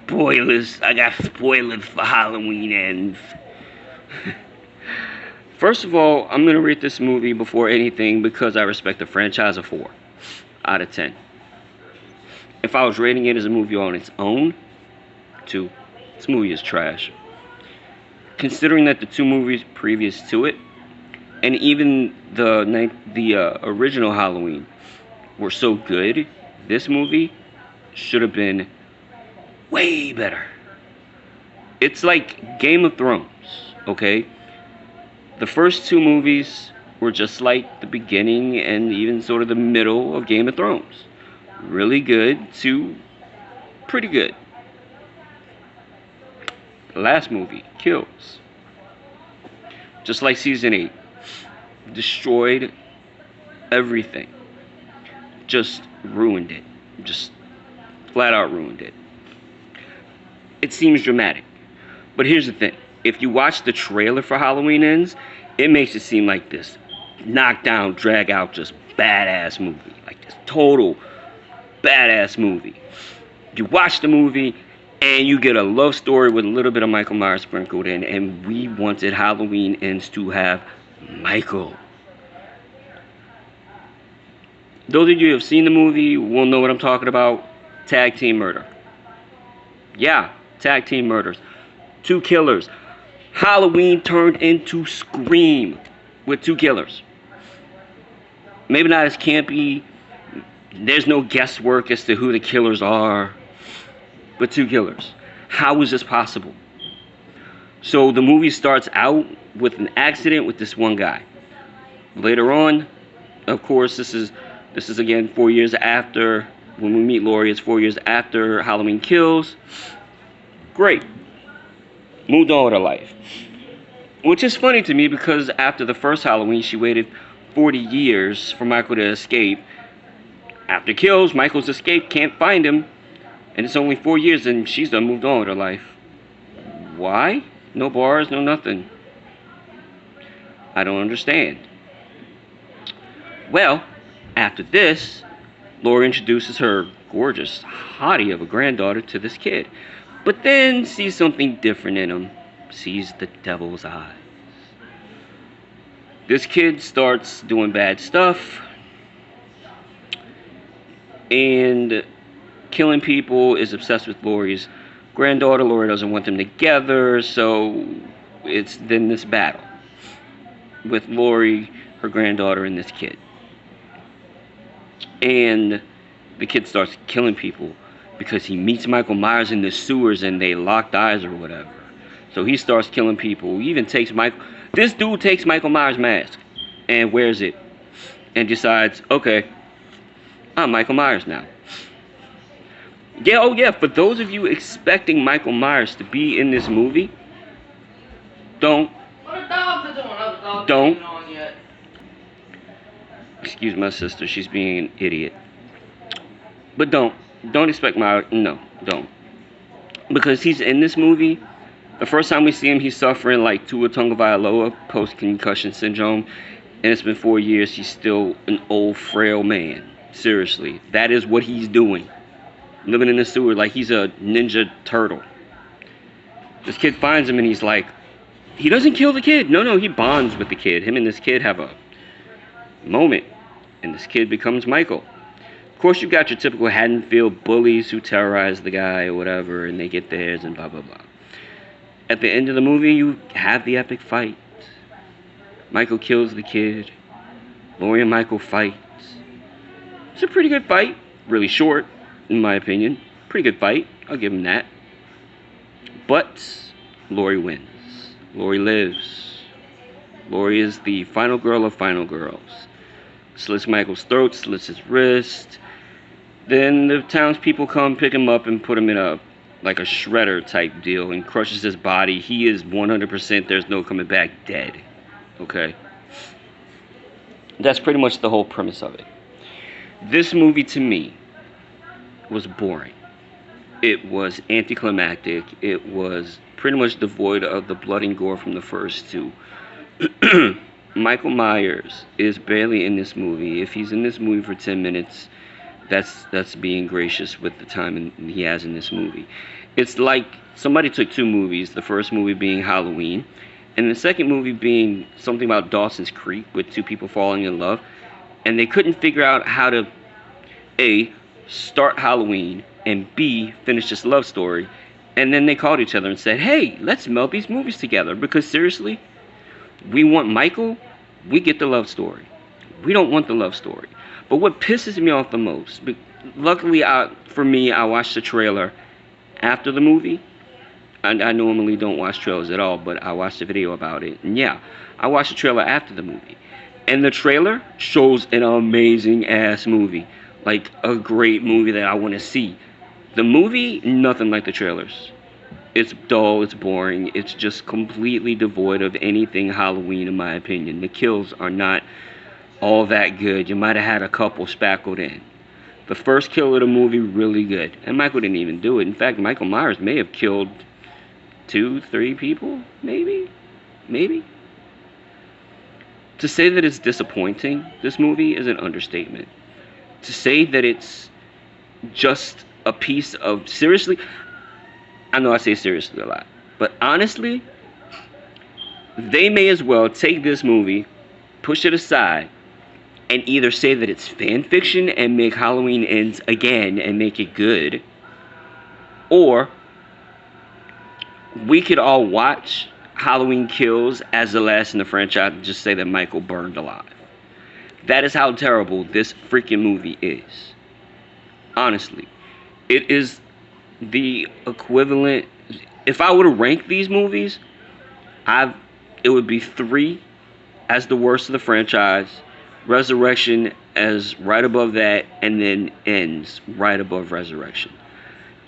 spoilers. I got spoilers for Halloween Ends. First of all, I'm gonna rate this movie before anything because I respect the franchise, a 4 out of 10. If I was rating it as a movie on its own, 2. This movie is trash. Considering that the 2 movies previous to it, and even the original Halloween, were so good, this movie should have been way better. It's like Game of Thrones, okay? The first 2 movies were just like the beginning and even sort of the middle of Game of Thrones. Really good to pretty good. The last movie, Kills. Just like season 8. Destroyed everything. Just ruined it. Just flat out ruined it. It seems dramatic. But here's the thing. If you watch the trailer for Halloween Ends, it makes it seem like this knockdown, drag out, just badass movie. Like this total badass movie. You watch the movie and you get a love story with a little bit of Michael Myers sprinkled in, and we wanted Halloween Ends to have Michael. Those of you who have seen the movie will know what I'm talking about. Tag team murder. Yeah, tag team murders. 2 killers. Halloween turned into Scream with 2 killers. Maybe not as campy. There's no guesswork as to who the killers are. But 2 killers. How is this possible? So the movie starts out with an accident with this one guy. Later on, of course, this is again 4 years after, when we meet Laurie, it's 4 years after Halloween Kills. Great. Moved on with her life. Which is funny to me because after the first Halloween, she waited 40 years for Michael to escape. After Kills, Michael's escaped, can't find him. And it's only 4 years and she's done moved on with her life. Why? No bars, no nothing. I don't understand. Well, after this, Laurie introduces her gorgeous hottie of a granddaughter to this kid. But then sees something different in him. Sees the devil's eyes. This kid starts doing bad stuff. And killing people, is obsessed with Laurie's granddaughter. Laurie doesn't want them together. So it's then this battle with Laurie, her granddaughter, and this kid. And the kid starts killing people because he meets Michael Myers in the sewers and they locked eyes or whatever. So he starts killing people. He even takes this dude takes Michael Myers' mask and wears it and decides, okay, I'm Michael Myers now. Yeah, oh yeah, for those of you expecting Michael Myers to be in this movie, don't. Excuse my sister, she's being an idiot. But don't expect Myers, no, don't. Because he's in this movie, the first time we see him, he's suffering like Tua Tagovailoa post-concussion syndrome. And it's been 4 years, he's still an old, frail man. Seriously, that is what he's doing. Living in the sewer like he's a ninja turtle. This kid finds him and he's like, he doesn't kill the kid. No, he bonds with the kid. Him and this kid have a moment. And this kid becomes Michael. Of course, you've got your typical Haddonfield bullies who terrorize the guy or whatever, and they get theirs and blah, blah, blah. At the end of the movie, you have the epic fight. Michael kills the kid. Laurie and Michael fight. It's a pretty good fight. Really short, in my opinion. Pretty good fight. I'll give him that. But Laurie wins. Laurie lives. Laurie is the final girl of final girls. Slits Michael's throat, slits his wrist. Then the townspeople come pick him up and put him in a shredder type deal and crushes his body. He is 100%, there's no coming back, dead. Okay? That's pretty much the whole premise of it. This movie, to me, was boring. It was anticlimactic. It was pretty much devoid of the blood and gore from the first 2. Michael Myers is barely in this movie. If he's in this movie for 10 minutes, That's being gracious with the time he has in this movie. It's like somebody took two movies, the first movie being Halloween, and the second movie being something about Dawson's Creek with two people falling in love, and they couldn't figure out how to A, start Halloween, and B, finish this love story. And then they called each other and said, hey, let's meld these movies together, because seriously, we want Michael, we get the love story. We don't want the love story. But what pisses me off the most, luckily for me, I watched the trailer after the movie. I normally don't watch trailers at all, but I watched a video about it. And yeah, I watched the trailer after the movie. And the trailer shows an amazing ass movie. Like a great movie that I want to see. The movie, nothing like the trailers. It's dull, it's boring, it's just completely devoid of anything Halloween in my opinion. The kills are not all that good. You might have had a couple spackled in. The first kill of the movie, really good. And Michael didn't even do it. In fact, Michael Myers may have killed 2, 3 people, maybe. To say that it's disappointing, this movie, is an understatement. To say that it's just a piece of, seriously, I know I say seriously a lot, but honestly, they may as well take this movie, push it aside, and either say that it's fan fiction and make Halloween Ends again and make it good, or we could all watch Halloween Kills as the last in the franchise and just say that Michael burned alive. That is how terrible this freaking movie is. Honestly. It is the equivalent. If I were to rank these movies, it would be 3 as the worst of the franchise, Resurrection as right above that, and then Ends right above Resurrection.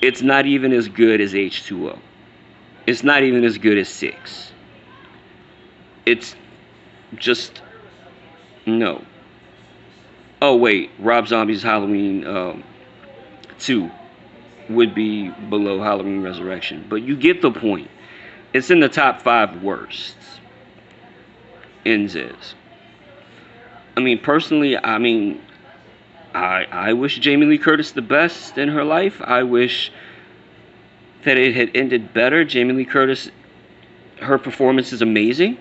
It's not even as good as H2O. It's not even as good as 6. It's just no. Oh wait, Rob Zombie's Halloween 2 would be below Halloween Resurrection, but you get the point. It's in the top 5 worsts. Ends is. I mean, personally, I wish Jamie Lee Curtis the best in her life. I wish that it had ended better. Jamie Lee Curtis, her performance is amazing,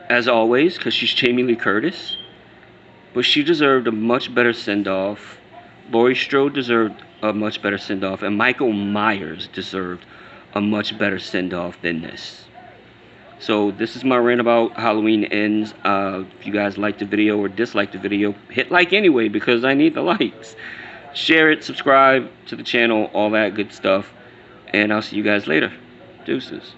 as always, because she's Jamie Lee Curtis. But she deserved a much better send-off. Laurie Strode deserved a much better send-off, and Michael Myers deserved a much better send-off than this. So this is my rant about Halloween Ends. If you guys liked the video or disliked the video, hit like anyway, because I need the likes. Share it, subscribe to the channel, all that good stuff, and I'll see you guys later. Deuces.